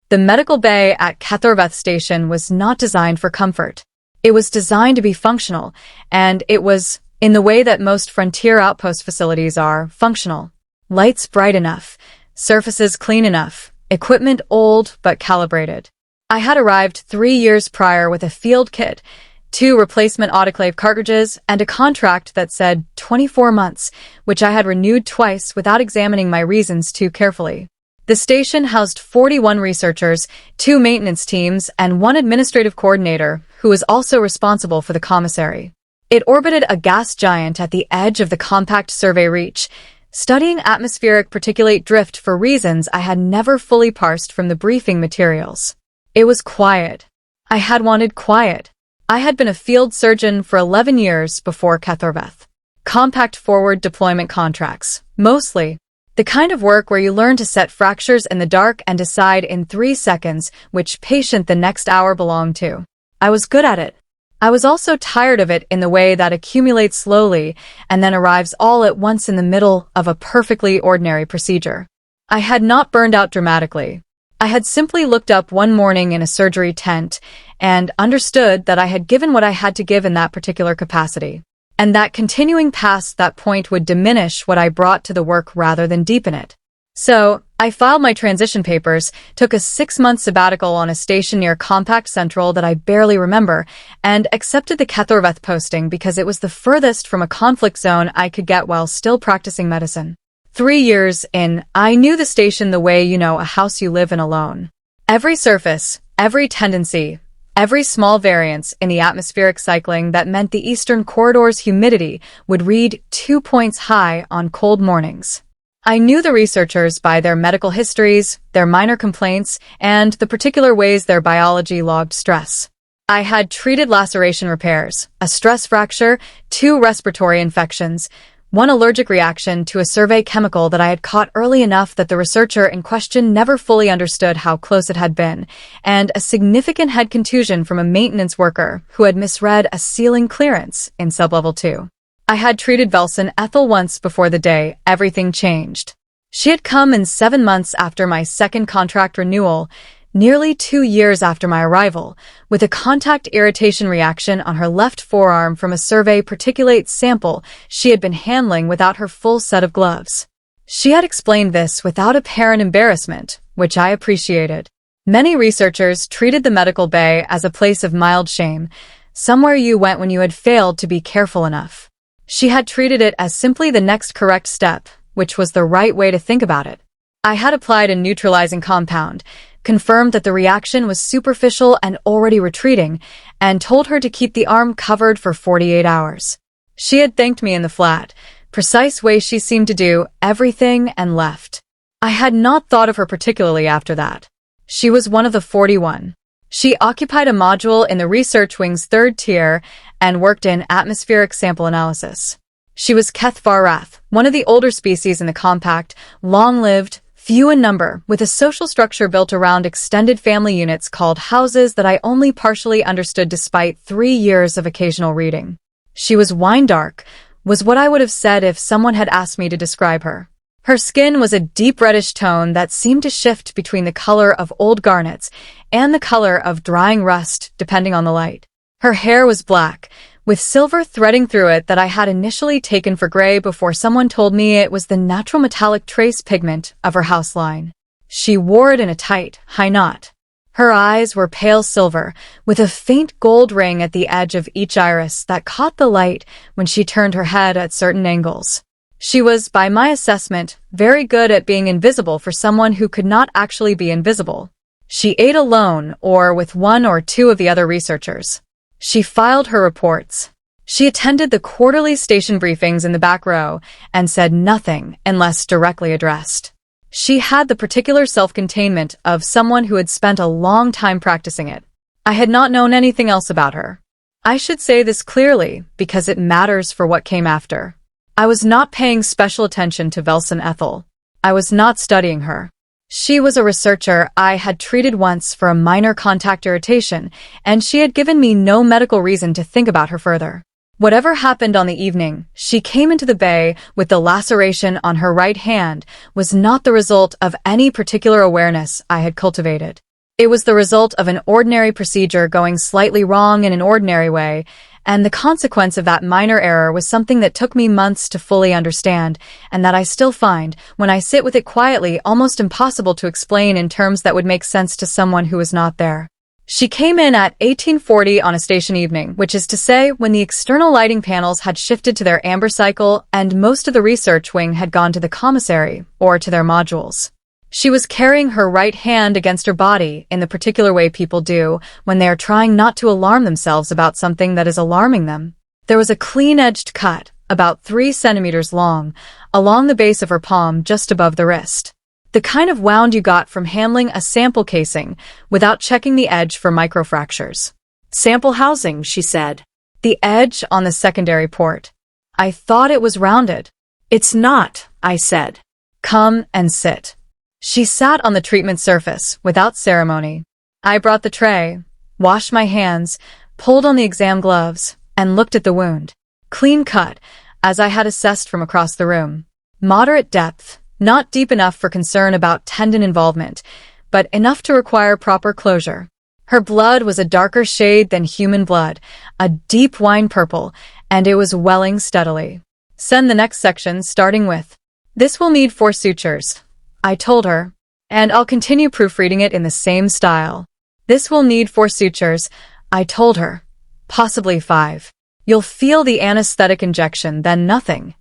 The medical bay at Kethorveth Station was not designed for comfort. It was designed to be functional, and it was, in the way that most frontier outpost facilities are, functional. Lights bright enough, surfaces clean enough, equipment old but calibrated. I had arrived 3 years prior with a field kit, 2 replacement autoclave cartridges, and a contract that said 24 months, which I had renewed twice without examining my reasons too carefully. The station housed 41 researchers, 2 maintenance teams, and 1 administrative coordinator, who was also responsible for the commissary. It orbited a gas giant at the edge of the compact survey reach, studying atmospheric particulate drift for reasons I had never fully parsed from the briefing materials. It was quiet. I had wanted quiet. I had been a field surgeon for 11 years before Kethorveth. Compact forward deployment contracts, mostly. The kind of work where you learn to set fractures in the dark and decide in 3 seconds which patient the next hour belonged to. I was good at it. I was also tired of it in the way that accumulates slowly and then arrives all at once in the middle of a perfectly ordinary procedure. I had not burned out dramatically. I had simply looked up one morning in a surgery tent and understood that I had given what I had to give in that particular capacity, and that continuing past that point would diminish what I brought to the work rather than deepen it. So, I filed my transition papers, took a 6-month sabbatical on a station near Compact Central that I barely remember, and accepted the Kethorveth posting because it was the furthest from a conflict zone I could get while still practicing medicine. 3 years in, I knew the station the way you know a house you live in alone. Every surface, every tendency, every small variance in the atmospheric cycling that meant the eastern corridor's humidity would read 2 points high on cold mornings. I knew the researchers by their medical histories, their minor complaints, and the particular ways their biology logged stress. I had treated laceration repairs, a stress fracture, 2 respiratory infections, 1 allergic reaction to a survey chemical that I had caught early enough that the researcher in question never fully understood how close it had been, and a significant head contusion from a maintenance worker who had misread a ceiling clearance in sublevel 2. I had treated Velson Ethel once before the day everything changed. She had come in 7 months after my second contract renewal, nearly 2 years after my arrival, with a contact irritation reaction on her left forearm from a survey particulate sample she had been handling without her full set of gloves. She had explained this without apparent embarrassment, which I appreciated. Many researchers treated the medical bay as a place of mild shame, somewhere you went when you had failed to be careful enough. She had treated it as simply the next correct step, which was the right way to think about it. I had applied a neutralizing compound, confirmed that the reaction was superficial and already retreating, and told her to keep the arm covered for 48 hours. She had thanked me in the flat, precise way she seemed to do everything and left. I had not thought of her particularly after that. She was one of the 41. She occupied a module in the research wing's 3rd tier and worked in atmospheric sample analysis. She was Kethvarath, one of the older species in the compact, long-lived, few in number, with a social structure built around extended family units called houses that I only partially understood despite 3 years of occasional reading. She was wine-dark, was what I would have said if someone had asked me to describe her. Her skin was a deep reddish tone that seemed to shift between the color of old garnets and the color of drying rust, depending on the light. Her hair was black, with silver threading through it that I had initially taken for gray before someone told me it was the natural metallic trace pigment of her house line. She wore it in a tight, high knot. Her eyes were pale silver, with a faint gold ring at the edge of each iris that caught the light when she turned her head at certain angles. She was, by my assessment, very good at being invisible for someone who could not actually be invisible. She ate alone or with 1 or 2 of the other researchers. She filed her reports. She attended the quarterly station briefings in the back row and said nothing unless directly addressed. She had the particular self-containment of someone who had spent a long time practicing it. I had not known anything else about her. I should say this clearly because it matters for what came after. I was not paying special attention to Velson Ethel. I was not studying her. She was a researcher I had treated once for a minor contact irritation, and she had given me no medical reason to think about her further. Whatever happened on the evening she came into the bay with the laceration on her right hand was not the result of any particular awareness I had cultivated. It was the result of an ordinary procedure going slightly wrong in an ordinary way, and the consequence of that minor error was something that took me months to fully understand, and that I still find, when I sit with it quietly, almost impossible to explain in terms that would make sense to someone who was not there. She came in at 1840 on a station evening, which is to say when the external lighting panels had shifted to their amber cycle and most of the research wing had gone to the commissary, or to their modules. She was carrying her right hand against her body in the particular way people do when they are trying not to alarm themselves about something that is alarming them. There was a clean-edged cut, about 3 centimeters long, along the base of her palm just above the wrist. The kind of wound you got from handling a sample casing without checking the edge for microfractures. "Sample housing," she said. "The edge on the secondary port. I thought it was rounded." "It's not," I said. "Come and sit." She sat on the treatment surface, without ceremony. I brought the tray, washed my hands, pulled on the exam gloves, and looked at the wound. Clean cut, as I had assessed from across the room. Moderate depth, not deep enough for concern about tendon involvement, but enough to require proper closure. Her blood was a darker shade than human blood, a deep wine purple, and it was welling steadily. "Send the next section, starting with, 'This will need 4 sutures,'" I told her, "and I'll continue proofreading it in the same style. 'This will need 4 sutures,'" I told her, "possibly 5. You'll feel the anesthetic injection, then nothing."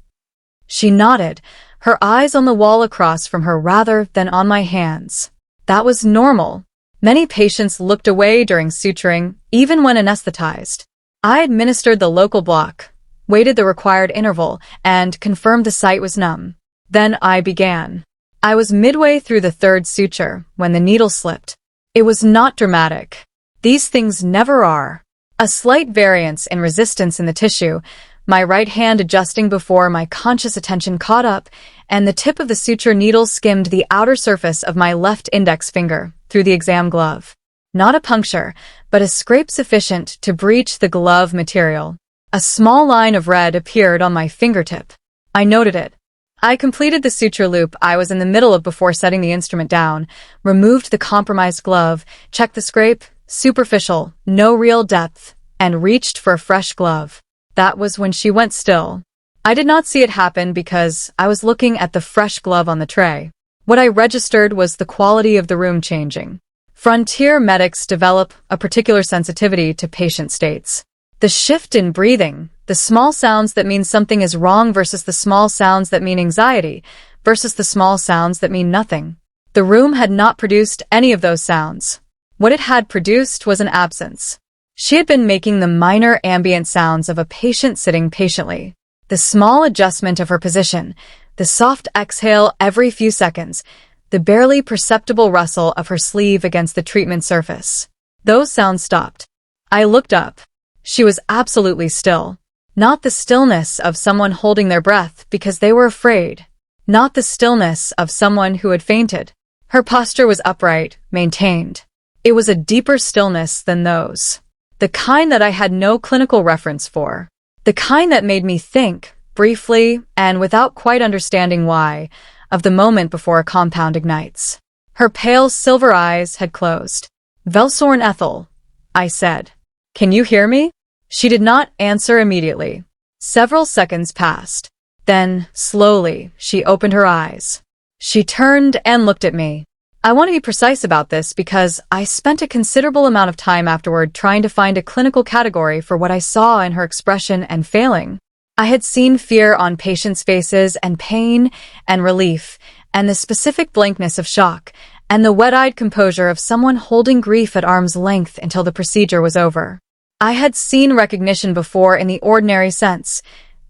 She nodded, her eyes on the wall across from her rather than on my hands. That was normal. Many patients looked away during suturing, even when anesthetized. I administered the local block, waited the required interval, and confirmed the site was numb. Then I began. I was midway through the 3rd suture when the needle slipped. It was not dramatic. These things never are. A slight variance in resistance in the tissue, my right hand adjusting before my conscious attention caught up, and the tip of the suture needle skimmed the outer surface of my left index finger through the exam glove. Not a puncture, but a scrape sufficient to breach the glove material. A small line of red appeared on my fingertip. I noted it. I completed the suture loop I was in the middle of before setting the instrument down, removed the compromised glove, checked the scrape, superficial, no real depth, and reached for a fresh glove. That was when she went still. I did not see it happen because I was looking at the fresh glove on the tray. What I registered was the quality of the room changing. Frontier medics develop a particular sensitivity to patient states. The shift in breathing, the small sounds that mean something is wrong versus the small sounds that mean anxiety, versus the small sounds that mean nothing. The room had not produced any of those sounds. What it had produced was an absence. She had been making the minor ambient sounds of a patient sitting patiently. The small adjustment of her position, the soft exhale every few seconds, the barely perceptible rustle of her sleeve against the treatment surface. Those sounds stopped. I looked up. She was absolutely still. Not the stillness of someone holding their breath because they were afraid. Not the stillness of someone who had fainted. Her posture was upright, maintained. It was a deeper stillness than those. The kind that I had no clinical reference for. The kind that made me think, briefly, and without quite understanding why, of the moment before a compound ignites. Her pale silver eyes had closed. "Velsorn Ethel," I said. "Can you hear me?" She did not answer immediately. Several seconds passed. Then, slowly, she opened her eyes. She turned and looked at me. I want to be precise about this because I spent a considerable amount of time afterward trying to find a clinical category for what I saw in her expression and failing. I had seen fear on patients' faces and pain and relief and the specific blankness of shock and the wet-eyed composure of someone holding grief at arm's length until the procedure was over. I had seen recognition before in the ordinary sense.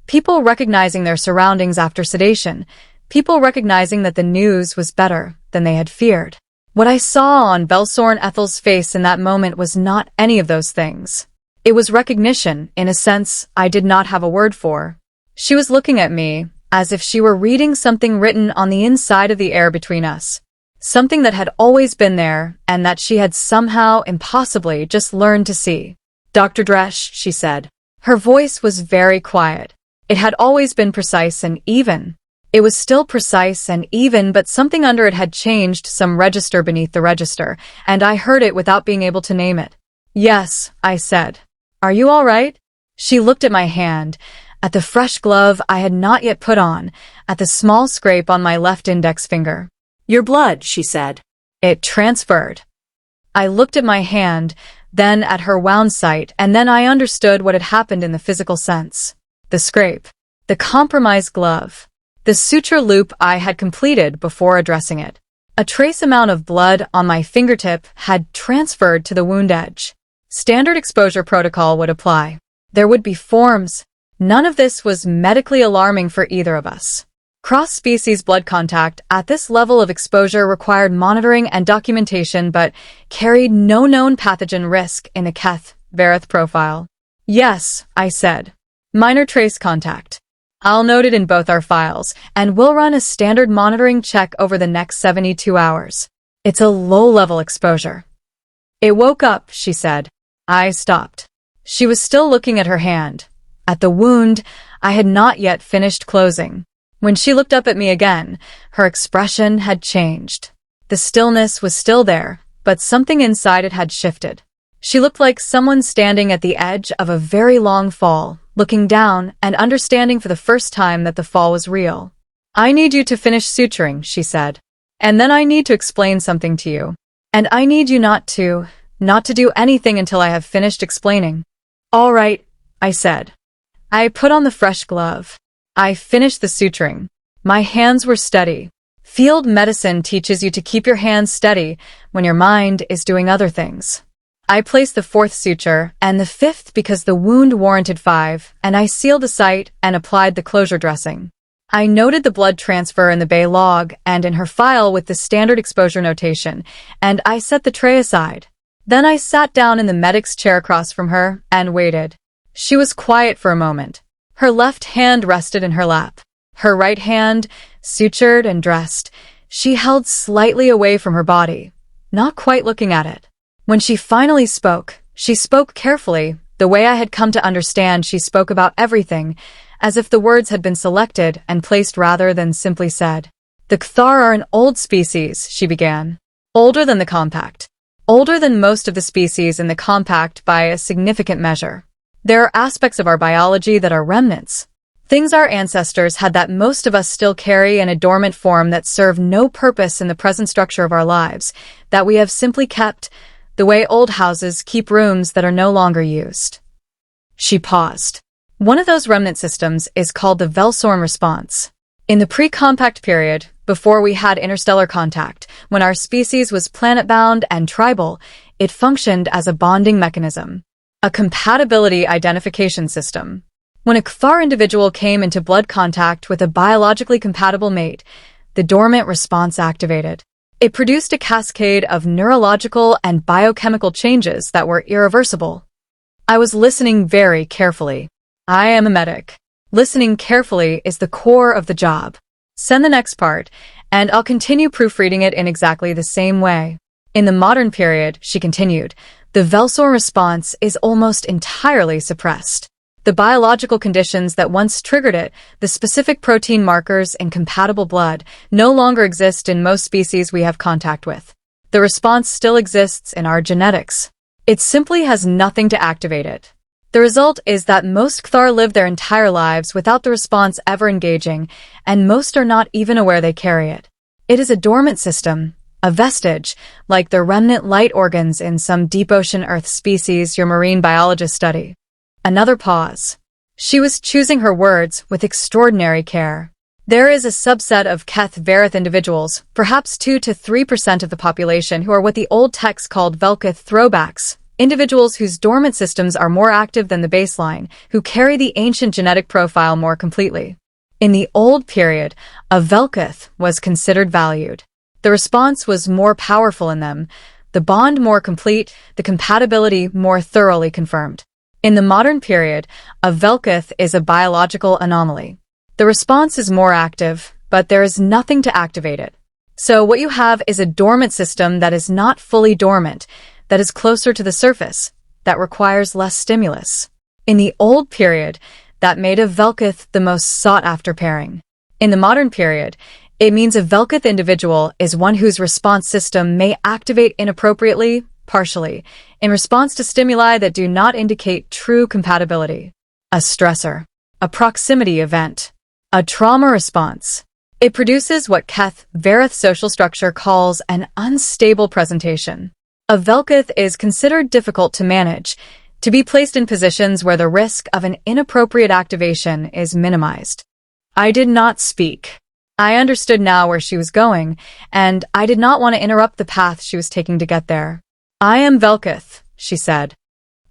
People recognizing their surroundings after sedation. People recognizing that the news was better than they had feared. What I saw on Velsorn Ethel's face in that moment was not any of those things. It was recognition, in a sense I did not have a word for. She was looking at me, as if she were reading something written on the inside of the air between us. Something that had always been there, and that she had somehow, impossibly, just learned to see. "Dr. Dresch," she said. Her voice was very quiet. It had always been precise and even. It was still precise and even, but something under it had changed, some register beneath the register, and I heard it without being able to name it. "Yes," I said. "Are you all right?" She looked at my hand, at the fresh glove I had not yet put on, at the small scrape on my left index finger. "Your blood," she said. It transferred. I looked at my hand, then at her wound site, and then I understood what had happened in the physical sense. The scrape. The compromised glove. The suture loop I had completed before addressing it. A trace amount of blood on my fingertip had transferred to the wound edge. Standard exposure protocol would apply. There would be forms. None of this was medically alarming for either of us. Cross-species blood contact at this level of exposure required monitoring and documentation but carried no known pathogen risk in a Keth-Verith profile. "Yes," I said. "Minor trace contact. I'll note it in both our files, and we'll run a standard monitoring check over the next 72 hours. It's a low-level exposure." "It woke up," she said. I stopped. She was still looking at her hand. At the wound I had not yet finished closing. When she looked up at me again, her expression had changed. The stillness was still there, but something inside it had shifted. She looked like someone standing at the edge of a very long fall, looking down and understanding for the first time that the fall was real. "I need you to finish suturing," she said. "And then I need to explain something to you. And I need you not to do anything until I have finished explaining." "All right," I said. I put on the fresh glove. I finished the suturing. My hands were steady. Field medicine teaches you to keep your hands steady when your mind is doing other things. I placed the 4th suture and the 5th because the wound warranted 5, and I sealed the site and applied the closure dressing. I noted the blood transfer in the Bay log and in her file with the standard exposure notation, and I set the tray aside. Then I sat down in the medic's chair across from her and waited. She was quiet for a moment. Her left hand rested in her lap. Her right hand, sutured and dressed, she held slightly away from her body, not quite looking at it. When she finally spoke, she spoke carefully, the way I had come to understand she spoke about everything, as if the words had been selected and placed rather than simply said. "The Kthar are an old species," she began. "Older than the compact. Older than most of the species in the compact by a significant measure. There are aspects of our biology that are remnants. Things our ancestors had that most of us still carry in a dormant form that serve no purpose in the present structure of our lives, that we have simply kept, the way old houses keep rooms that are no longer used." She paused. "One of those remnant systems is called the Velsorn response. In the pre-compact period, before we had interstellar contact, when our species was planet-bound and tribal, it functioned as a bonding mechanism. A compatibility identification system. When a Kthar individual came into blood contact with a biologically compatible mate, the dormant response activated. It produced a cascade of neurological and biochemical changes that were irreversible." I was listening very carefully. I am a medic. Listening carefully is the core of the job. Send the next part, and I'll continue proofreading it in exactly the same way. "In the modern period," she continued, "the Velsorn response is almost entirely suppressed. The biological conditions that once triggered it, the specific protein markers in compatible blood, no longer exist in most species we have contact with. The response still exists in our genetics. It simply has nothing to activate it. The result is that most Kthar live their entire lives without the response ever engaging, and most are not even aware they carry it. It is a dormant system, a vestige, like the remnant light organs in some deep ocean Earth species your marine biologists study." Another pause. She was choosing her words with extraordinary care. "There is a subset of Keth-Verith individuals, perhaps 2 to 3% of the population, who are what the old texts called Velkith throwbacks, individuals whose dormant systems are more active than the baseline, who carry the ancient genetic profile more completely. In the old period, a Velkith was considered valued. The response was more powerful in them, the bond more complete, the compatibility more thoroughly confirmed. In the modern period, a Velkith is a biological anomaly. The response is more active, but there is nothing to activate it. So what you have is a dormant system that is not fully dormant, that is closer to the surface, that requires less stimulus. In the old period, that made a Velkith the most sought-after pairing. In the modern period, it means a Velkith individual is one whose response system may activate inappropriately, partially, in response to stimuli that do not indicate true compatibility. A stressor, a proximity event, a trauma response. It produces what Keth Vareth social structure calls an unstable presentation. A Velkith is considered difficult to manage, to be placed in positions where the risk of an inappropriate activation is minimized. I did not speak. I understood now where she was going, and I did not want to interrupt the path she was taking to get there. I am Velkith, she said.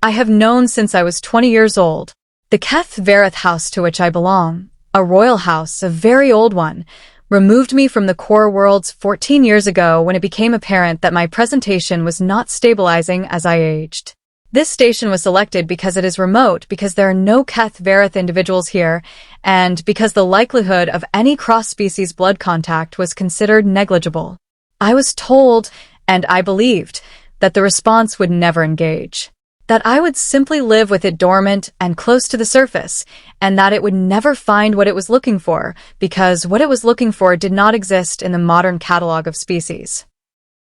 I have known since I was 20 years old. The Keth Vareth house to which I belong, a royal house, a very old one, removed me from the core worlds 14 years ago when it became apparent that my presentation was not stabilizing as I aged. This station was selected because it is remote, because there are no Keth Vareth individuals here, and because the likelihood of any cross-species blood contact was considered negligible. I was told, and I believed, that the response would never engage, that I would simply live with it dormant and close to the surface, and that it would never find what it was looking for, because what it was looking for did not exist in the modern catalog of species.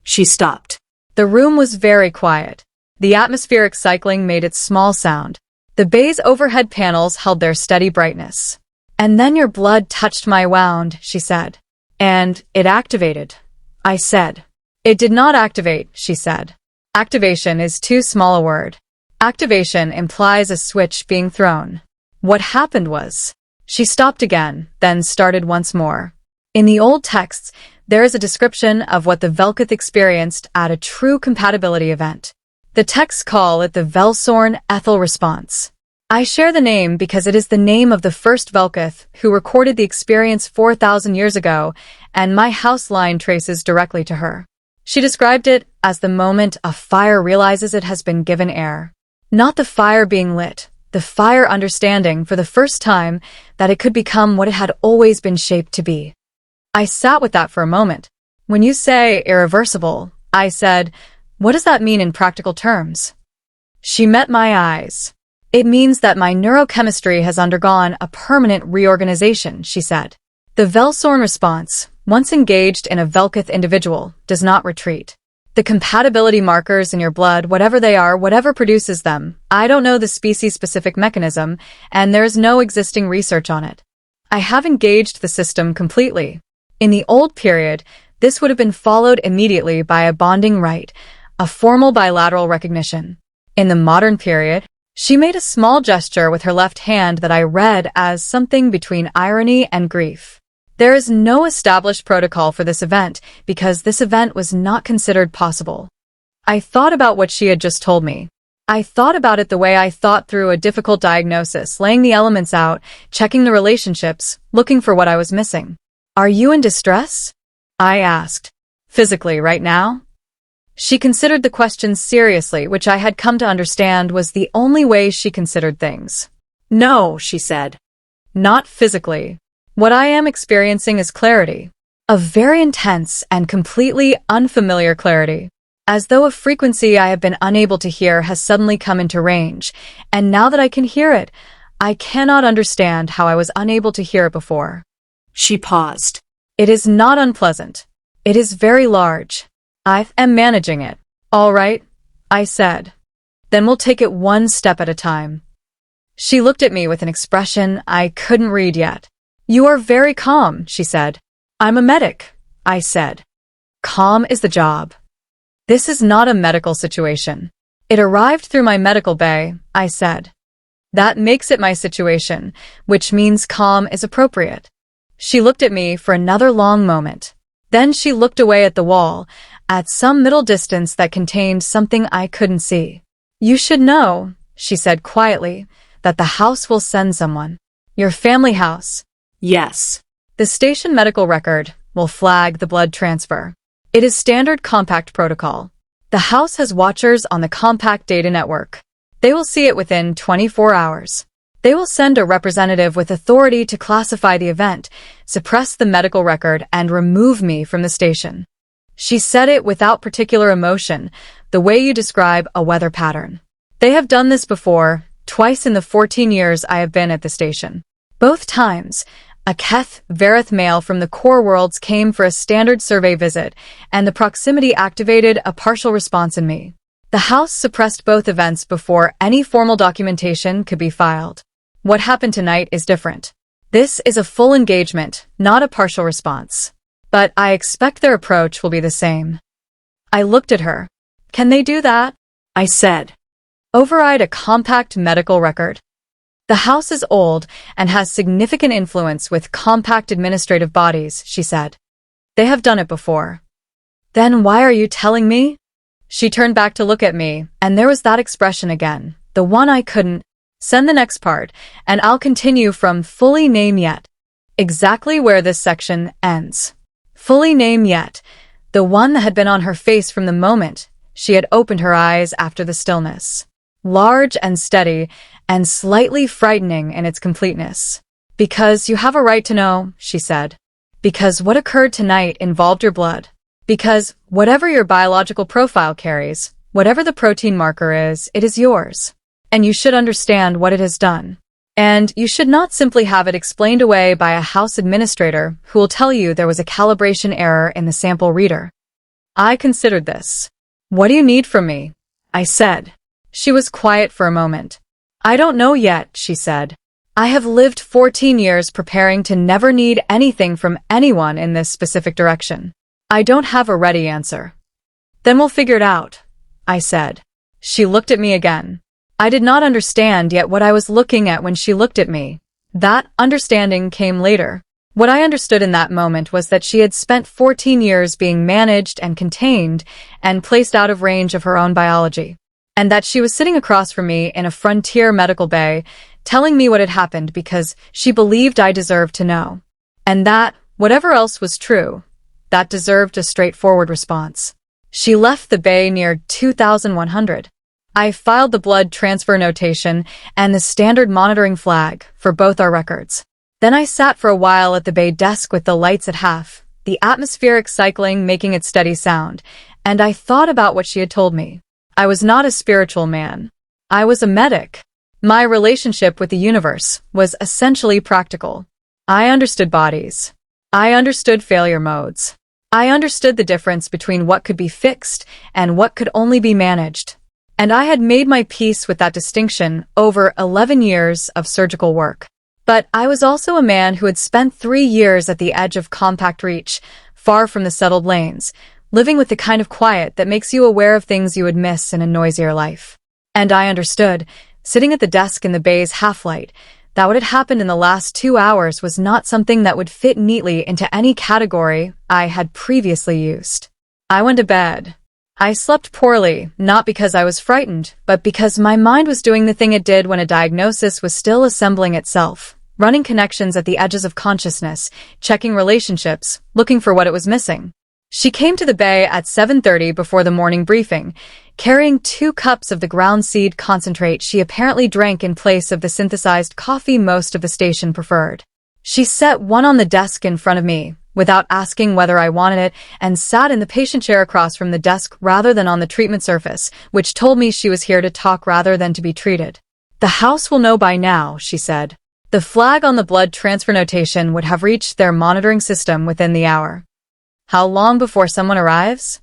She stopped. The room was very quiet. The atmospheric cycling made its small sound. The bay's overhead panels held their steady brightness. And then your blood touched my wound, she said. And it activated. I said. It did not activate, she said. Activation is too small a word. Activation implies a switch being thrown. What happened was, she stopped again, then started once more. In the old texts, there is a description of what the Velkith experienced at a true compatibility event. The texts call it the Velsorn Ethel response. I share the name because it is the name of the first Velkith who recorded the experience 4,000 years ago, and my house line traces directly to her. She described it as the moment a fire realizes it has been given air. Not the fire being lit, the fire understanding for the first time that it could become what it had always been shaped to be. I sat with that for a moment. When you say irreversible, I said, what does that mean in practical terms? She met my eyes. It means that my neurochemistry has undergone a permanent reorganization, she said. The Velsorn response, once engaged in a Velkith individual, does not retreat. The compatibility markers in your blood, whatever they are, whatever produces them, I don't know the species-specific mechanism, and there is no existing research on it. I have engaged the system completely. In the old period, this would have been followed immediately by a bonding rite, a formal bilateral recognition. In the modern period, she made a small gesture with her left hand that I read as something between irony and grief. There is no established protocol for this event because this event was not considered possible. I thought about what she had just told me. I thought about it the way I thought through a difficult diagnosis, laying the elements out, checking the relationships, looking for what I was missing. Are you in distress? I asked. Physically, right now? She considered the question seriously, which I had come to understand was the only way she considered things. No, she said. Not physically. What I am experiencing is clarity. A very intense and completely unfamiliar clarity. As though a frequency I have been unable to hear has suddenly come into range, and now that I can hear it, I cannot understand how I was unable to hear it before. She paused. It is not unpleasant. It is very large. I am managing it. All right, I said. Then we'll take it one step at a time. She looked at me with an expression I couldn't read yet. You are very calm, she said. I'm a medic, I said. Calm is the job. This is not a medical situation. It arrived through my medical bay, I said. That makes it my situation, which means calm is appropriate. She looked at me for another long moment. Then she looked away at the wall, at some middle distance that contained something I couldn't see. You should know, she said quietly, that the house will send someone. Your family house. Yes. The station medical record will flag the blood transfer. It is standard compact protocol. The house has watchers on the compact data network. They will see it within 24 hours. They will send a representative with authority to classify the event, suppress the medical record, and remove me from the station. She said it without particular emotion, the way you describe a weather pattern. They have done this before, twice in the 14 years I have been at the station. Both times, A Keth Vareth male from the core worlds came for a standard survey visit, and the proximity activated a partial response in me. The house suppressed both events before any formal documentation could be filed. What happened tonight is different. This is a full engagement, not a partial response. But I expect their approach will be the same. I looked at her. Can they do that? I said. Override a compact medical record. The house is old and has significant influence with compact administrative bodies, she said. They have done it before. Then why are you telling me? She turned back to look at me, and there was that expression again, the one I couldn't. Send the next part, and I'll continue from fully name yet. Exactly where this section ends. Fully name yet, the one that had been on her face from the moment she had opened her eyes after the stillness. Large and steady, and slightly frightening in its completeness. Because you have a right to know, she said. Because what occurred tonight involved your blood. Because whatever your biological profile carries, whatever the protein marker is, it is yours. And you should understand what it has done. And you should not simply have it explained away by a house administrator who will tell you there was a calibration error in the sample reader. I considered this. What do you need from me? I said. She was quiet for a moment. I don't know yet, she said. I have lived 14 years preparing to never need anything from anyone in this specific direction. I don't have a ready answer. Then we'll figure it out, I said. She looked at me again. I did not understand yet what I was looking at when she looked at me. That understanding came later. What I understood in that moment was that she had spent 14 years being managed and contained and placed out of range of her own biology. And that she was sitting across from me in a frontier medical bay, telling me what had happened because she believed I deserved to know. And that, whatever else was true, that deserved a straightforward response. She left the bay near 2100. I filed the blood transfer notation and the standard monitoring flag for both our records. Then I sat for a while at the bay desk with the lights at half, the atmospheric cycling making its steady sound, and I thought about what she had told me. I was not a spiritual man. I was a medic. My relationship with the universe was essentially practical. I understood bodies. I understood failure modes. I understood the difference between what could be fixed and what could only be managed. And I had made my peace with that distinction over 11 years of surgical work. But I was also a man who had spent 3 years at the edge of compact reach, far from the settled lanes, living with the kind of quiet that makes you aware of things you would miss in a noisier life. And I understood, sitting at the desk in the bay's half-light, that what had happened in the last 2 hours was not something that would fit neatly into any category I had previously used. I went to bed. I slept poorly, not because I was frightened, but because my mind was doing the thing it did when a diagnosis was still assembling itself, running connections at the edges of consciousness, checking relationships, looking for what it was missing. She came to the bay at 7:30 before the morning briefing, carrying 2 cups of the ground seed concentrate she apparently drank in place of the synthesized coffee most of the station preferred. She set one on the desk in front of me, without asking whether I wanted it, and sat in the patient chair across from the desk rather than on the treatment surface, which told me she was here to talk rather than to be treated. The house will know by now, she said. The flag on the blood transfer notation would have reached their monitoring system within the hour. How long before someone arrives?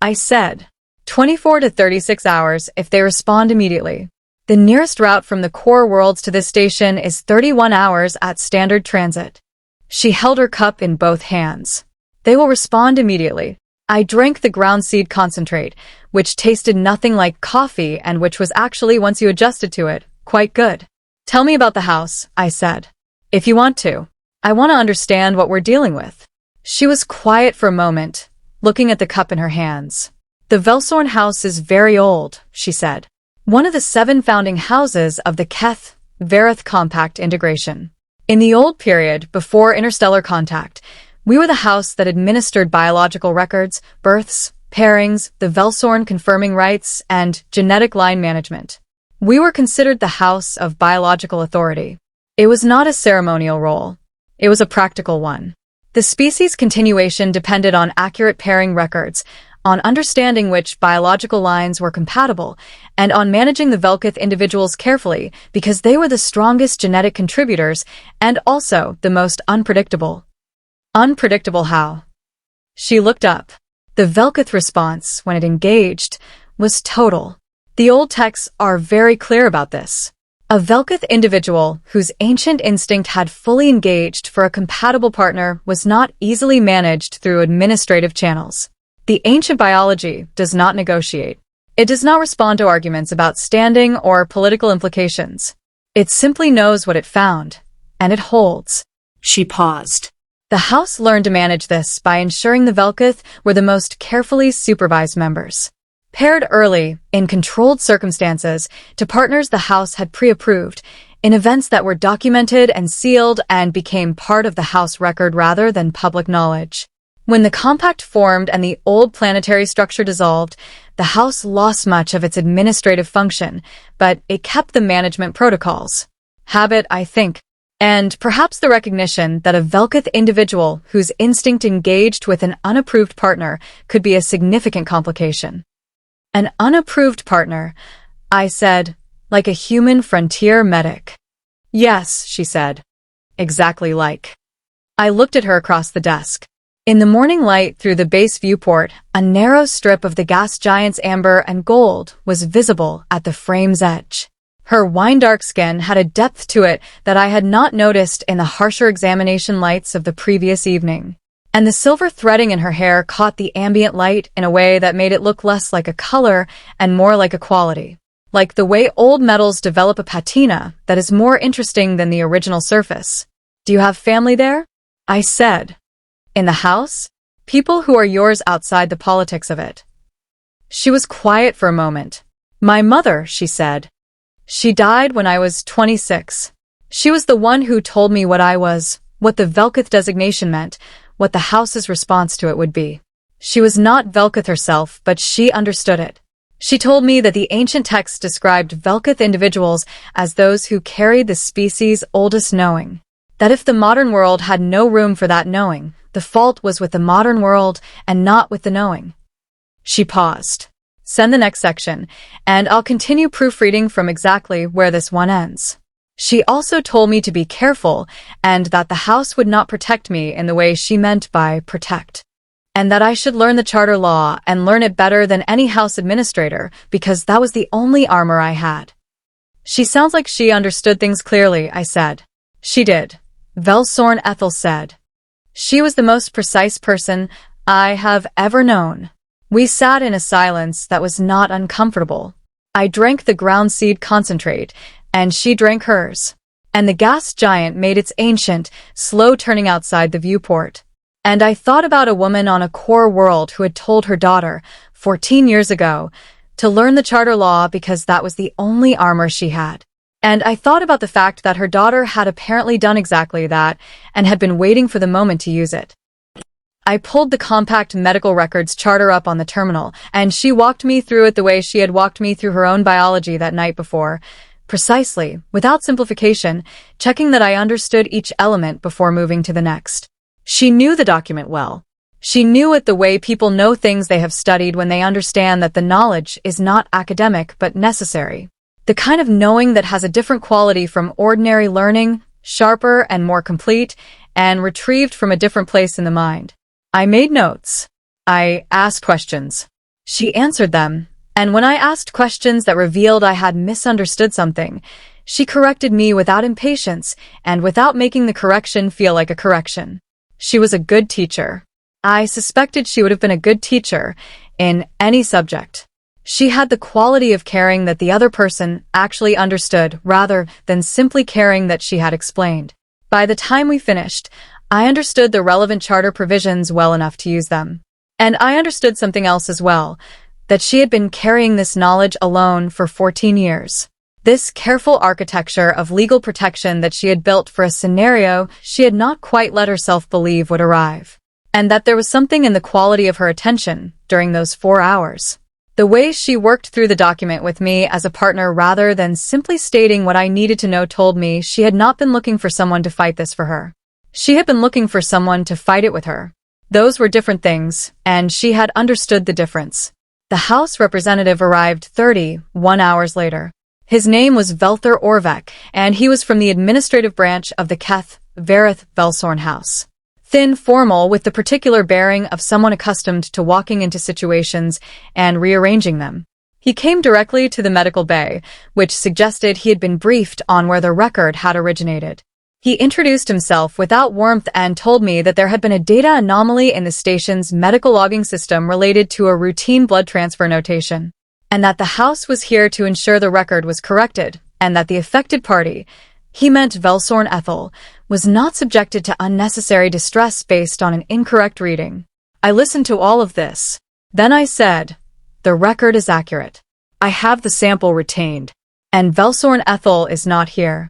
I said. 24 to 36 hours if they respond immediately. The nearest route from the core worlds to this station is 31 hours at standard transit. She held her cup in both hands. They will respond immediately. I drank the ground seed concentrate, which tasted nothing like coffee and which was actually, once you adjusted to it, quite good. Tell me about the house, I said. If you want to. I want to understand what we're dealing with. She was quiet for a moment, looking at the cup in her hands. The Velsorn house is very old, she said. One of the 7 founding houses of the Keth Vareth compact integration. In the old period, before interstellar contact, we were the house that administered biological records, births, pairings, the Velsorn confirming rights, and genetic line management. We were considered the house of biological authority. It was not a ceremonial role. It was a practical one. The species continuation depended on accurate pairing records, on understanding which biological lines were compatible, and on managing the Velkith individuals carefully because they were the strongest genetic contributors and also the most unpredictable. Unpredictable how? She looked up. The Velkith response, when it engaged, was total. The old texts are very clear about this. A Velkith individual whose ancient instinct had fully engaged for a compatible partner was not easily managed through administrative channels. The ancient biology does not negotiate. It does not respond to arguments about standing or political implications. It simply knows what it found, and it holds. She paused. The House learned to manage this by ensuring the Velkith were the most carefully supervised members. Paired early, in controlled circumstances, to partners the House had pre-approved, in events that were documented and sealed and became part of the House record rather than public knowledge. When the compact formed and the old planetary structure dissolved, the House lost much of its administrative function, but it kept the management protocols. Habit, I think, and perhaps the recognition that a Velkith individual whose instinct engaged with an unapproved partner could be a significant complication. An unapproved partner, I said, like a human frontier medic. Yes, she said. Exactly like. I looked at her across the desk. In the morning light through the base viewport, a narrow strip of the gas giant's amber and gold was visible at the frame's edge. Her wine-dark skin had a depth to it that I had not noticed in the harsher examination lights of the previous evening. And the silver threading in her hair caught the ambient light in a way that made it look less like a color and more like a quality. Like the way old metals develop a patina that is more interesting than the original surface. Do you have family there? I said. In the house? People who are yours outside the politics of it. She was quiet for a moment. My mother, she said. She died when I was 26. She was the one who told me what I was, what the Velkith designation meant, what the House's response to it would be. She was not Velkith herself, but she understood it. She told me that the ancient texts described Velkith individuals as those who carried the species' oldest knowing. That if the modern world had no room for that knowing, the fault was with the modern world and not with the knowing. She paused. Send the next section, and I'll continue proofreading from exactly where this one ends. She also told me to be careful and that the House would not protect me in the way she meant by protect. And that I should learn the charter law and learn it better than any House administrator because that was the only armor I had. She sounds like she understood things clearly, I said. She did. Velsorn Ethel said. She was the most precise person I have ever known. We sat in a silence that was not uncomfortable. I drank the ground seed concentrate, and she drank hers. And the gas giant made its ancient, slow turning outside the viewport. And I thought about a woman on a core world who had told her daughter, 14 years ago, to learn the charter law because that was the only armor she had. And I thought about the fact that her daughter had apparently done exactly that and had been waiting for the moment to use it. I pulled the compact medical records charter up on the terminal, and she walked me through it the way she had walked me through her own biology that night before. Precisely, without simplification, checking that I understood each element before moving to the next. She knew the document well. She knew it the way people know things they have studied when they understand that the knowledge is not academic but necessary. The kind of knowing that has a different quality from ordinary learning, sharper and more complete, and retrieved from a different place in the mind. I made notes. I asked questions. She answered them. And when I asked questions that revealed I had misunderstood something, she corrected me without impatience and without making the correction feel like a correction. She was a good teacher. I suspected she would have been a good teacher in any subject. She had the quality of caring that the other person actually understood rather than simply caring that she had explained. By the time we finished, I understood the relevant charter provisions well enough to use them. And I understood something else as well, that she had been carrying this knowledge alone for 14 years. This careful architecture of legal protection that she had built for a scenario she had not quite let herself believe would arrive. And that there was something in the quality of her attention during those 4 hours. The way she worked through the document with me as a partner rather than simply stating what I needed to know told me she had not been looking for someone to fight this for her. She had been looking for someone to fight it with her. Those were different things, and she had understood the difference. The House representative arrived 31 hours later. His name was Velther Orvek, and he was from the administrative branch of the Keth Verith Velsorn House. Thin, formal, with the particular bearing of someone accustomed to walking into situations and rearranging them. He came directly to the medical bay, which suggested he had been briefed on where the record had originated. He introduced himself without warmth and told me that there had been a data anomaly in the station's medical logging system related to a routine blood transfer notation, and that the House was here to ensure the record was corrected, and that the affected party, he meant Velsorn Ethel, was not subjected to unnecessary distress based on an incorrect reading. I listened to all of this. Then I said, "The record is accurate. I have the sample retained, and Velsorn Ethel is not here."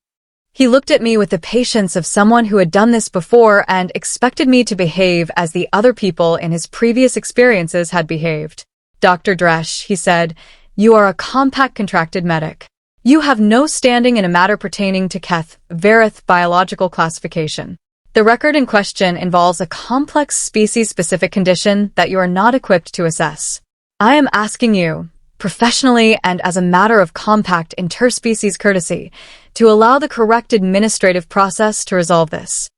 He looked at me with the patience of someone who had done this before and expected me to behave as the other people in his previous experiences had behaved. "Dr. Dresch," he said, "you are a compact contracted medic. You have no standing in a matter pertaining to Keth Verith biological classification. The record in question involves a complex species-specific condition that you are not equipped to assess. I am asking you, professionally and as a matter of compact interspecies courtesy, to allow the correct administrative process to resolve this."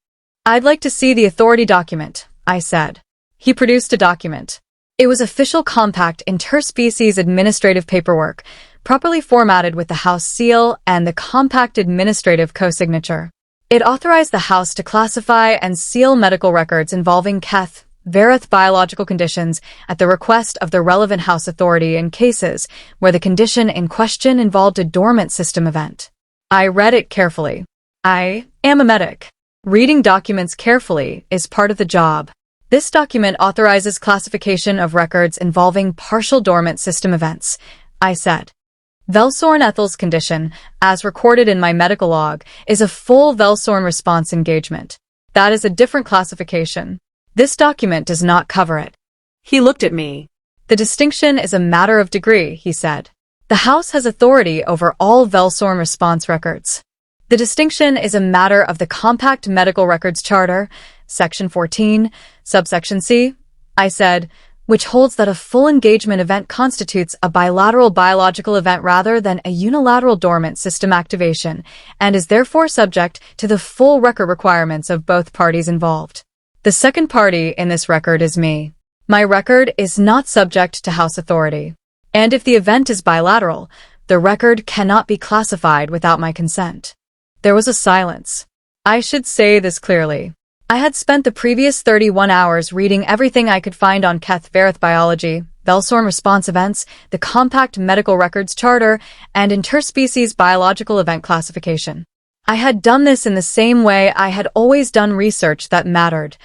"I'd like to see the authority document," I said. He produced a document. It was official compact interspecies administrative paperwork, properly formatted with the House seal and the compact administrative co-signature. It authorized the House to classify and seal medical records involving Keth Verith biological conditions at the request of the relevant House authority in cases where the condition in question involved a dormant system event. I read it carefully. I am a medic. Reading documents carefully is part of the job. This document authorizes classification of records involving partial dormant system events, I said. Velsorn Ethel's condition, as recorded in my medical log, is a full Velsorn response engagement. That is a different classification. This document does not cover it. He looked at me. "The distinction is a matter of degree," he said. "The House has authority over all Velsorn response records. The distinction is a matter of the Compact Medical Records Charter, Section 14, subsection C," I said, "which holds that a full engagement event constitutes a bilateral biological event rather than a unilateral dormant system activation, and is therefore subject to the full record requirements of both parties involved. The second party in this record is me. My record is not subject to House authority. And if the event is bilateral, the record cannot be classified without my consent." There was a silence. I should say this clearly. I had spent the previous 31 hours reading everything I could find on Keth Verith biology, Velsorn response events, the Compact Medical Records Charter, and interspecies biological event classification. I had done this in the same way I had always done research that mattered,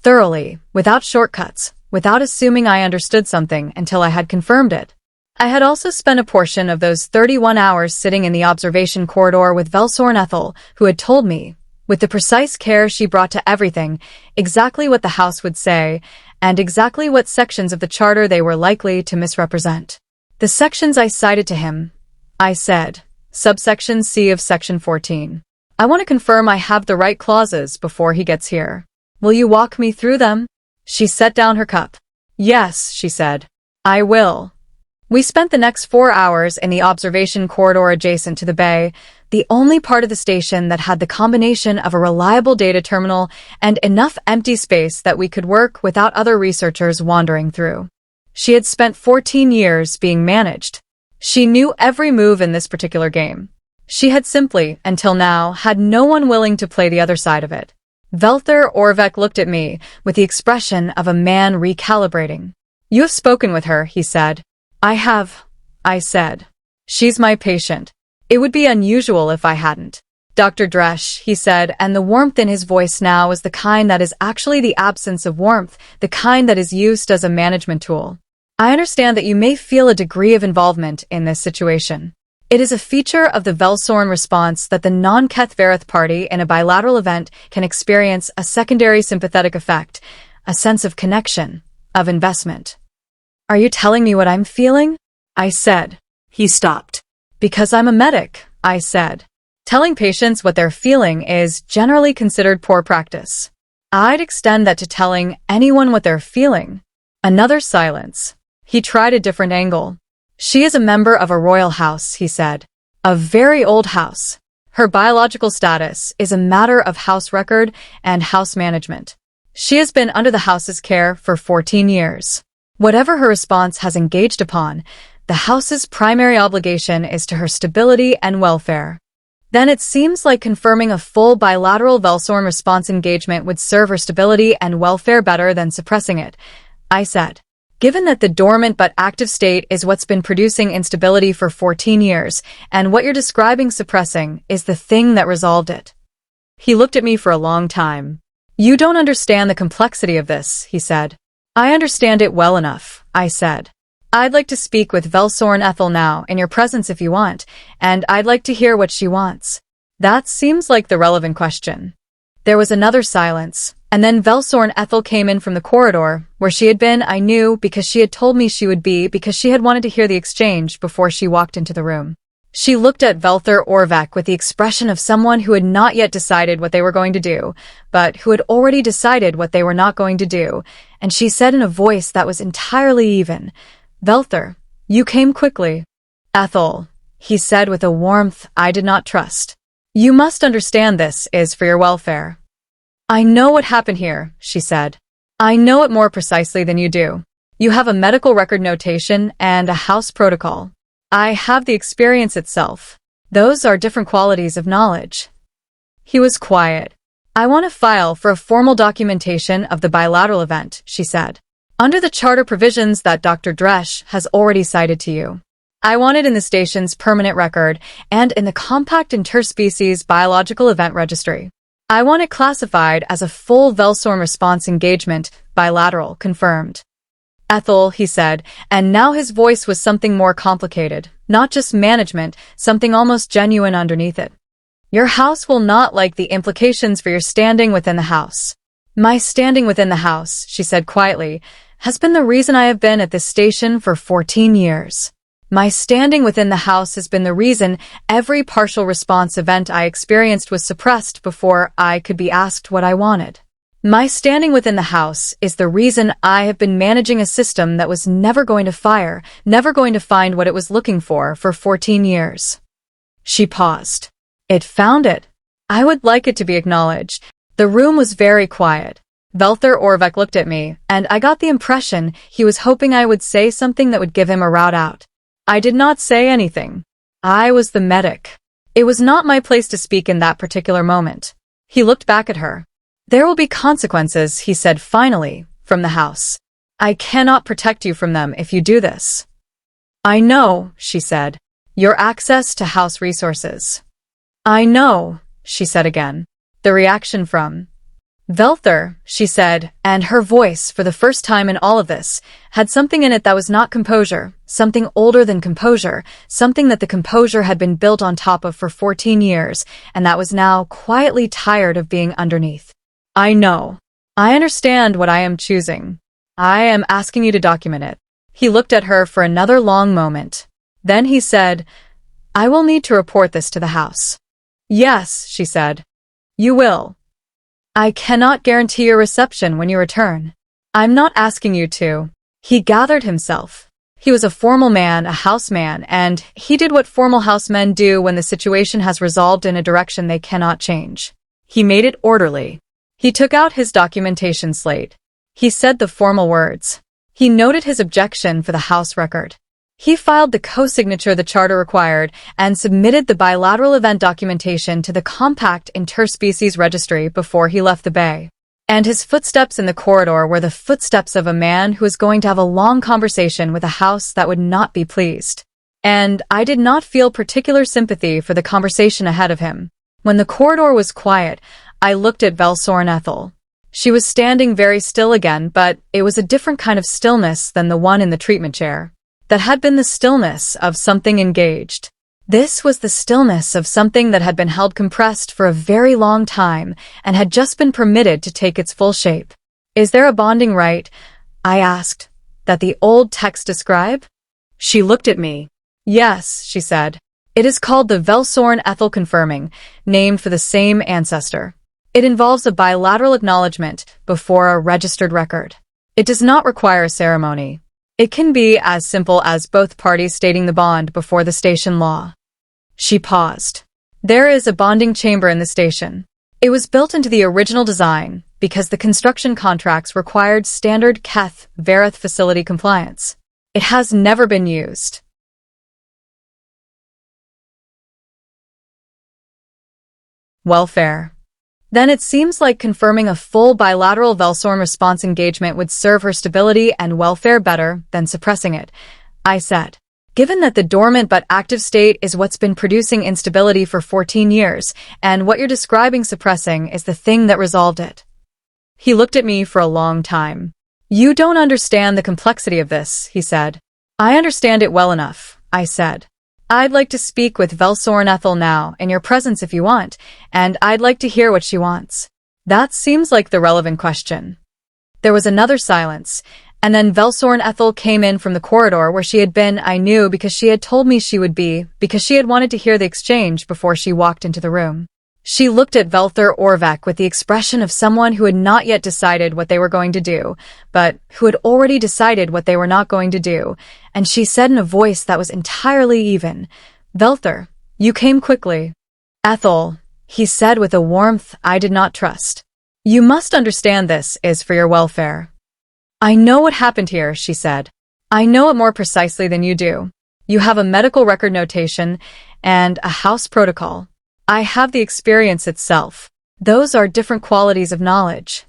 thoroughly, without shortcuts, without assuming I understood something until I had confirmed it. I had also spent a portion of those 31 hours sitting in the observation corridor with Velsorn Ethel, who had told me, with the precise care she brought to everything, exactly what the House would say, and exactly what sections of the Charter they were likely to misrepresent. "The sections I cited to him," I said, "subsection C of Section 14. I want to confirm I have the right clauses before he gets here. Will you walk me through them?" She set down her cup. "Yes," she said. "I will." We spent the next 4 hours in the observation corridor adjacent to the bay, the only part of the station that had the combination of a reliable data terminal and enough empty space that we could work without other researchers wandering through. She had spent 14 years being managed. She knew every move in this particular game. She had simply, until now, had no one willing to play the other side of it. Velther Orvek looked at me with the expression of a man recalibrating. "You have spoken with her," he said. "I have," I said. "She's my patient. It would be unusual if I hadn't." "Dr. Dresch," he said, and the warmth in his voice now was the kind that is actually the absence of warmth, the kind that is used as a management tool. "I understand that you may feel a degree of involvement in this situation. It is a feature of the Velsorn response that the non-Keth Verith party in a bilateral event can experience a secondary sympathetic effect, a sense of connection, of investment." "Are you telling me what I'm feeling?" I said. He stopped. "Because I'm a medic," I said. "Telling patients what they're feeling is generally considered poor practice." I'd extend that to telling anyone what they're feeling. Another silence. He tried a different angle. She is a member of a royal house, he said. A very old house. Her biological status is a matter of house record and house management. She has been under the house's care for 14 years. Whatever her response has engaged upon, the house's primary obligation is to her stability and welfare. Then it seems like confirming a full bilateral Velsorn response engagement would serve her stability and welfare better than suppressing it, I said. Given that the dormant but active state is what's been producing instability for 14 years, and what you're describing suppressing is the thing that resolved it. He looked at me for a long time. You don't understand the complexity of this, he said. I understand it well enough, I said. I'd like to speak with Velsorn Ethel now, in your presence if you want, and I'd like to hear what she wants. That seems like the relevant question. There was another silence, and then Velsorn Ethel came in from the corridor. Where she had been, I knew, because she had told me she would be, because she had wanted to hear the exchange before she walked into the room. She looked at Velther Orvek with the expression of someone who had not yet decided what they were going to do, but who had already decided what they were not going to do, and she said in a voice that was entirely even, Velther, you came quickly. Ethel, he said with a warmth I did not trust. You must understand this is for your welfare. I know what happened here, she said. I know it more precisely than you do. You have a medical record notation and a house protocol. I have the experience itself. Those are different qualities of knowledge. He was quiet. I want a file for a formal documentation of the bilateral event, she said. Under the charter provisions that Dr. Dresch has already cited to you. I want it in the station's permanent record and in the compact interspecies biological event registry. I want it classified as a full Velsorn response engagement, bilateral, confirmed. Ethel, he said, and now his voice was something more complicated, not just management, something almost genuine underneath it. Your house will not like the implications for your standing within the house. My standing within the house, she said quietly, has been the reason I have been at this station for 14 years. My standing within the house has been the reason every partial response event I experienced was suppressed before I could be asked what I wanted. My standing within the house is the reason I have been managing a system that was never going to fire, never going to find what it was looking for 14 years. She paused. It found it. I would like it to be acknowledged. The room was very quiet. Velther Orvek looked at me, and I got the impression he was hoping I would say something that would give him a route out. I did not say anything. I was the medic. It was not my place to speak in that particular moment. He looked back at her. There will be consequences, he said finally, from the house. I cannot protect you from them if you do this. I know, she said. Your access to house resources. I know, she said again. The reaction from Velther, she said, and her voice, for the first time in all of this, had something in it that was not composure, something older than composure, something that the composure had been built on top of for 14 years, and that was now quietly tired of being underneath. I know. I understand what I am choosing. I am asking you to document it. He looked at her for another long moment. Then he said, I will need to report this to the house. Yes, she said. You will. I cannot guarantee your reception when you return. I'm not asking you to. He gathered himself. He was a formal man, a houseman, and he did what formal housemen do when the situation has resolved in a direction they cannot change. He made it orderly. He took out his documentation slate. He said the formal words. He noted his objection for the house record. He filed the co-signature the charter required and submitted the bilateral event documentation to the compact interspecies registry before he left the bay. And his footsteps in the corridor were the footsteps of a man who was going to have a long conversation with a house that would not be pleased. And I did not feel particular sympathy for the conversation ahead of him. When the corridor was quiet, I looked at Velsorn Ethel. She was standing very still again, but it was a different kind of stillness than the one in the treatment chair. That had been the stillness of something engaged. This was the stillness of something that had been held compressed for a very long time and had just been permitted to take its full shape. Is there a bonding right, I asked, that the old texts describe? She looked at me. Yes, she said. It is called the Velsorn Ethel confirming, named for the same ancestor. It involves a bilateral acknowledgement before a registered record. It does not require a ceremony. It can be as simple as both parties stating the bond before the station law. She paused. There is a bonding chamber in the station. It was built into the original design because the construction contracts required standard Keth Verith facility compliance. It has never been used. Welfare. Then it seems like confirming a full bilateral Velsorn response engagement would serve her stability and welfare better than suppressing it, I said. Given that the dormant but active state is what's been producing instability for 14 years, and what you're describing suppressing is the thing that resolved it. He looked at me for a long time. You don't understand the complexity of this, he said. I understand it well enough, I said. I'd like to speak with Velsorn Ethel now, in your presence if you want, and I'd like to hear what she wants. That seems like the relevant question. There was another silence, and then Velsorn Ethel came in from the corridor where she had been, I knew, because she had told me she would be, because she had wanted to hear the exchange before she walked into the room. She looked at Velthur Orvek with the expression of someone who had not yet decided what they were going to do, but who had already decided what they were not going to do, and she said in a voice that was entirely even, Velthur, you came quickly. Ethel, he said with a warmth I did not trust. You must understand this is for your welfare. I know what happened here, she said. I know it more precisely than you do. You have a medical record notation and a house protocol. I have the experience itself. Those are different qualities of knowledge.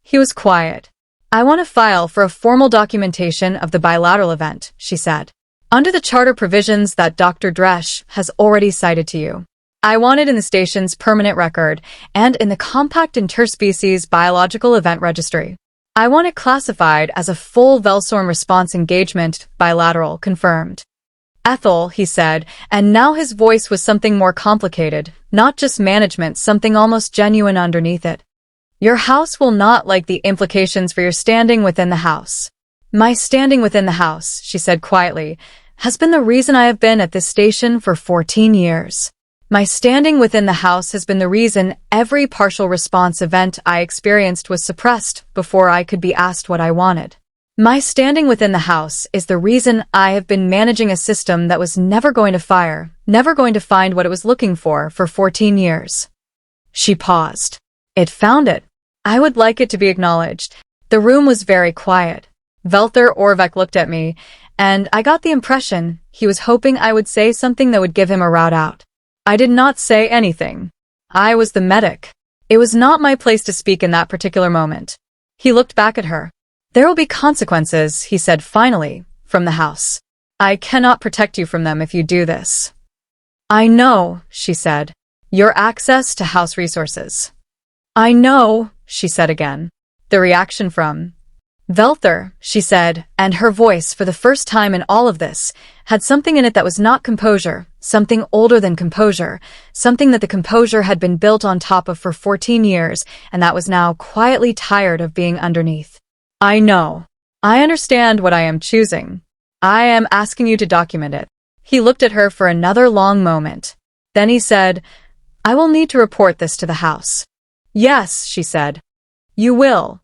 He was quiet. I want a file for a formal documentation of the bilateral event, she said. Under the charter provisions that Dr. Dresch has already cited to you. I want it in the station's permanent record and in the compact interspecies biological event registry. I want it classified as a full Velsorn response engagement, bilateral, confirmed. Ethel, he said, and now his voice was something more complicated, not just management, something almost genuine underneath it. Your house will not like the implications for your standing within the house. My standing within the house, she said quietly, has been the reason I have been at this station for 14 years. My standing within the house has been the reason every partial response event I experienced was suppressed before I could be asked what I wanted. My standing within the house is the reason I have been managing a system that was never going to fire, never going to find what it was looking for 14 years. She paused. It found it. I would like it to be acknowledged. The room was very quiet. Velthur Orvek looked at me, and I got the impression he was hoping I would say something that would give him a route out. I did not say anything. I was the medic. It was not my place to speak in that particular moment. He looked back at her. There will be consequences, he said finally, from the house. I cannot protect you from them if you do this. I know, she said. Your access to house resources. I know, she said again. The reaction from Velthur, she said, and her voice, for the first time in all of this, had something in it that was not composure, something older than composure, something that the composure had been built on top of for 14 years, and that was now quietly tired of being underneath. I know. I understand what I am choosing. I am asking you to document it. He looked at her for another long moment. Then he said, I will need to report this to the house. Yes, she said. You will.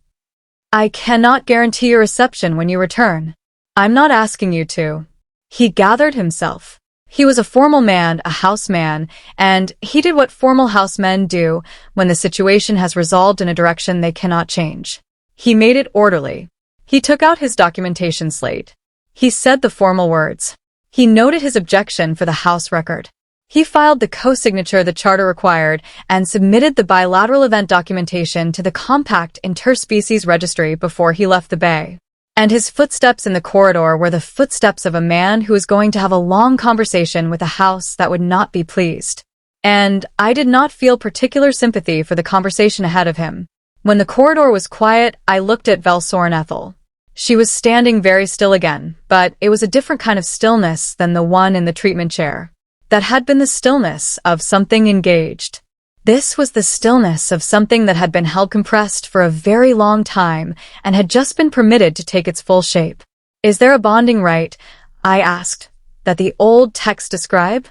I cannot guarantee your reception when you return. I'm not asking you to. He gathered himself. He was a formal man, a house man, and he did what formal house men do when the situation has resolved in a direction they cannot change. He made it orderly. He took out his documentation slate. He said the formal words. He noted his objection for the house record. He filed the co-signature the charter required and submitted the bilateral event documentation to the compact interspecies registry before he left the bay. And his footsteps in the corridor were the footsteps of a man who was going to have a long conversation with a house that would not be pleased. And I did not feel particular sympathy for the conversation ahead of him. When the corridor was quiet, I looked at Velsorn Ethel. She was standing very still again, but it was a different kind of stillness than the one in the treatment chair. That had been the stillness of something engaged. This was the stillness of something that had been held compressed for a very long time and had just been permitted to take its full shape. Is there a bonding right, I asked, that the old texts describe?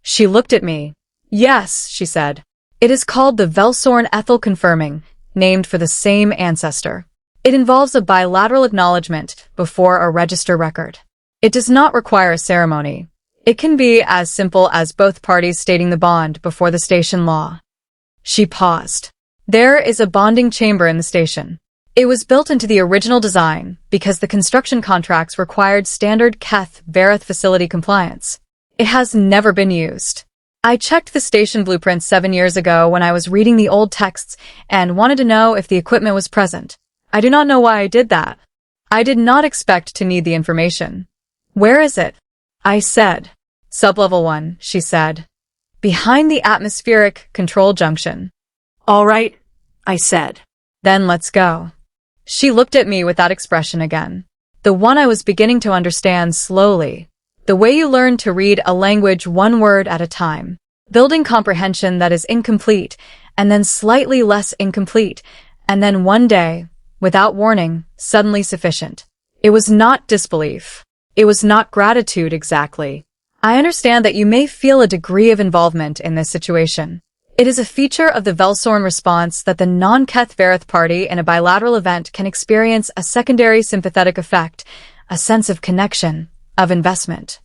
She looked at me. Yes, she said. It is called the Velsorn Ethyl Confirming, named for the same ancestor. It involves a bilateral acknowledgement before a register record. It does not require a ceremony. It can be as simple as both parties stating the bond before the station law. She paused. There is a bonding chamber in the station. It was built into the original design because the construction contracts required standard Keth Vareth facility compliance. It has never been used. I checked the station blueprints 7 years ago when I was reading the old texts and wanted to know if the equipment was present. I do not know why I did that. I did not expect to need the information. Where is it? I said. Sublevel 1, she said. Behind the atmospheric control junction. All right, I said. Then let's go. She looked at me with that expression again. The one I was beginning to understand slowly. The way you learn to read a language one word at a time. Building comprehension that is incomplete, and then slightly less incomplete, and then one day, without warning, suddenly sufficient. It was not disbelief. It was not gratitude exactly. I understand that you may feel a degree of involvement in this situation. It is a feature of the Velsorn response that the non-Keth Vareth party in a bilateral event can experience a secondary sympathetic effect, a sense of connection, of investment.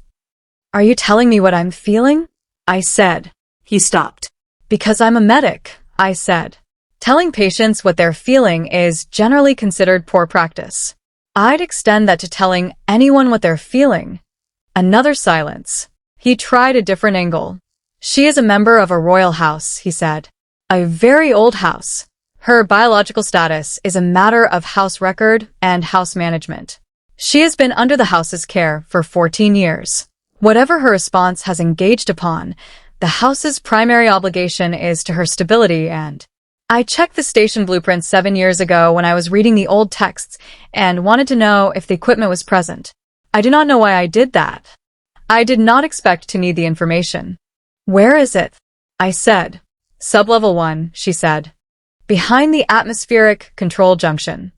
Are you telling me what I'm feeling? I said. He stopped. Because I'm a medic, I said. Telling patients what they're feeling is generally considered poor practice. I'd extend that to telling anyone what they're feeling. Another silence. He tried a different angle. She is a member of a royal house, he said. A very old house. Her biological status is a matter of house record and house management. She has been under the house's care for 14 years. Whatever her response has engaged upon, the house's primary obligation is to her stability and... I checked the station blueprints 7 years ago when I was reading the old texts and wanted to know if the equipment was present. I do not know why I did that. I did not expect to need the information. Where is it? I said. Sublevel 1, she said. Behind the atmospheric control junction.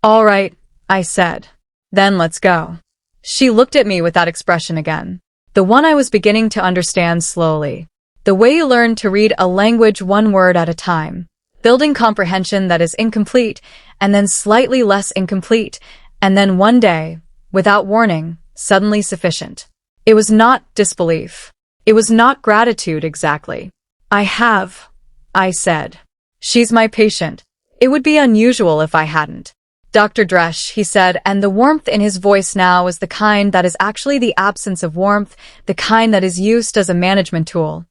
All right, I said. Then let's go. She looked at me with that expression again. The one I was beginning to understand slowly. The way you learn to read a language one word at a time. Building comprehension that is incomplete, and then slightly less incomplete, and then one day, without warning, suddenly sufficient. It was not disbelief. It was not gratitude exactly. I said. She's my patient. It would be unusual if I hadn't. Dr. Dresch, he said, and the warmth in his voice now was the kind that is actually the absence of warmth, the kind that is used as a management tool.